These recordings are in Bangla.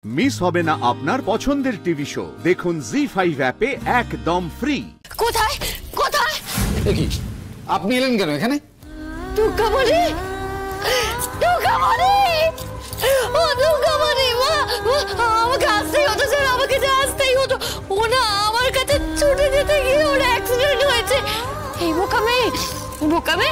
মিস হবে না আপনার পছন্দের টিভি শো। দেখুন জি5 অ্যাপে একদম ফ্রি। কোথায় কোথায় কি আপনি এলেন কেন এখানে? দুর্গামণি, দুর্গামণি, ও দুর্গামণি, মা আমাকে আসতেই হতো স্যার, আমাকে যে আসতেই হতো। ও না আমার কাছে ছুটে যেতে গিয়ে ওর অ্যাক্সিডেন্ট হয়েছে। এই বোকামে বোকামে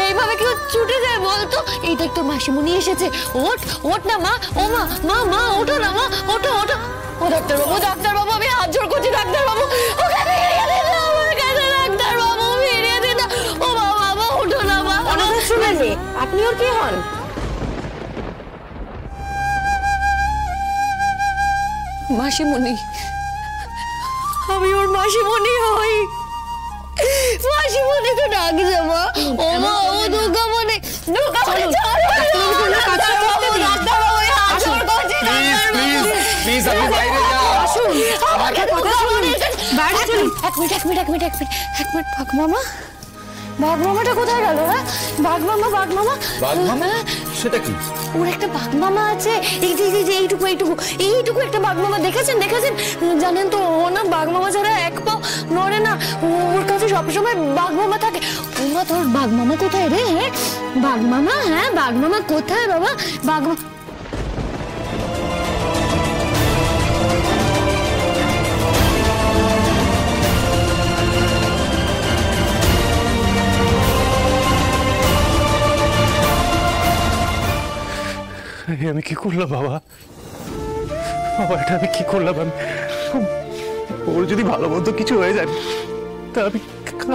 এইভাবে কেউ ছুটে যায় বলতো? এই দেখ তোর মাসিমণি এসেছে, ওঠ ওঠ না মা, ও মা মা মা ওঠো না মা, ওঠো ওঠো। ও ডাক্তারবাবু, ডাক্তারবাবু আমি হাত জোড় করছি ডাক্তারবাবু, ওকে ফিরিয়ে দিন না আমার কাছে ডাক্তারবাবু, ফিরিয়ে দিন না। ও বাবা মা ওঠো না মা। শুনেননি আপনি ওর কি হন? মাসিমণি, আমি ওর মাসিমণি হই। মাসিমণিকে ডাকছে মা, ও মা ও দুর্গামণি, দুর্গামণি বাঘমামাটা কোথায় গেল? হ্যাঁ বাঘমামা, বাঘমামা, বাঘমামা সেটা কি? ওর একটা বাঘমামা আছে, এই যে এইটুকু এইটুকু এইটুকু একটা বাঘমামা দেখেছেন? দেখেছেন জানেন তো ও না বাঘমামা ছাড়া এক পাও নড়ে না, ওর কাছে সবসময় বাঘমামা থাকে। ওমা তোর বাঘমামা কোথায় রে? হ্যাঁ বাঘমামা, হ্যাঁ বাঘমামা কোথায় বাবা? বাঘমামা আমি কি করলাম বাবা? বাবা এটা আমি কি করলাম? ওর যদি ভালো মন্দ কিছু হয়ে যায় তা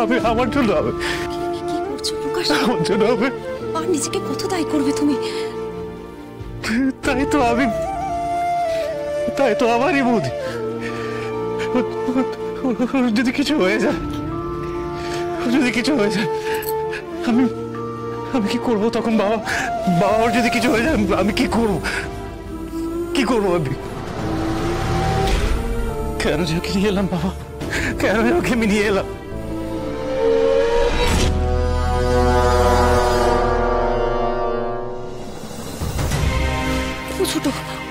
আমি আমার জন্য হবে। কি করছো প্রকাশ? আমার জন্য হবে। আর নিজেকে কত দায়ী করবে তুমি? তাই তো আমারই বুদ্ধি। ওর যদি কিছু হয়ে যায়, আমি কি করবো তখন? বাবা ওর যদি কিছু হয়ে যায় আমি কি করবো আমি? কেন যে ওকে নিয়ে এলাম বাবা? কেন ওকে আমি নিয়ে এলাম?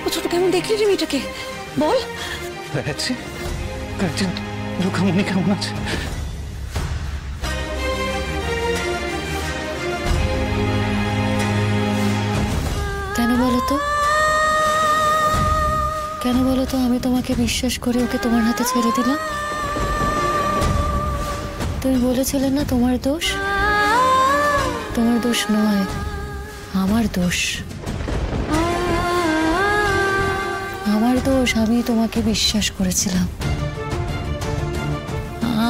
ও ছোট কেমন দেখলি রে মেয়েটাকে? বল। দুর্গামণি কেমন আছে? কেন বলো তো আমি তোমাকে বিশ্বাস করে ওকে তোমার হাতে ছেড়ে দিলাম? তুমি বলেছিলে না তোমার দোষ? তোমার দোষ নয়, আমার দোষ। আমার দোষ, আমি তোমাকে বিশ্বাস করেছিলাম।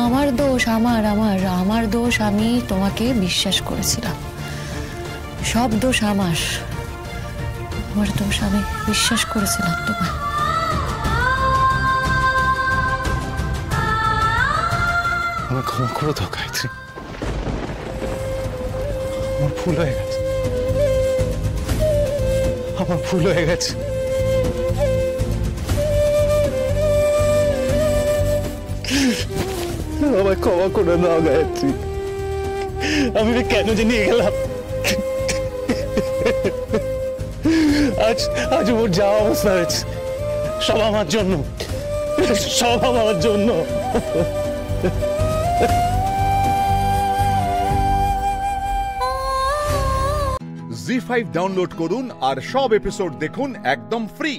আমার দোষ, আমার দোষ, আমি তোমাকে বিশ্বাস করেছিলাম। সব দোষ আমার দোষ, আমি বিশ্বাস করেছিলাম তোমায়। আমার ক্ষমা করে দাও গায়ত্রী, আমার ভুল হয়ে গেছে। আমায় ক্ষমা করে দাও গায়ত্রী, আমি কেন যে নিয়ে গেলাম। আজ ওর যা অবস্থা হয়েছে সব আমার জন্য। জি5 ডাউনলোড করুন আর সব এপিসোড দেখুন একদম ফ্রি।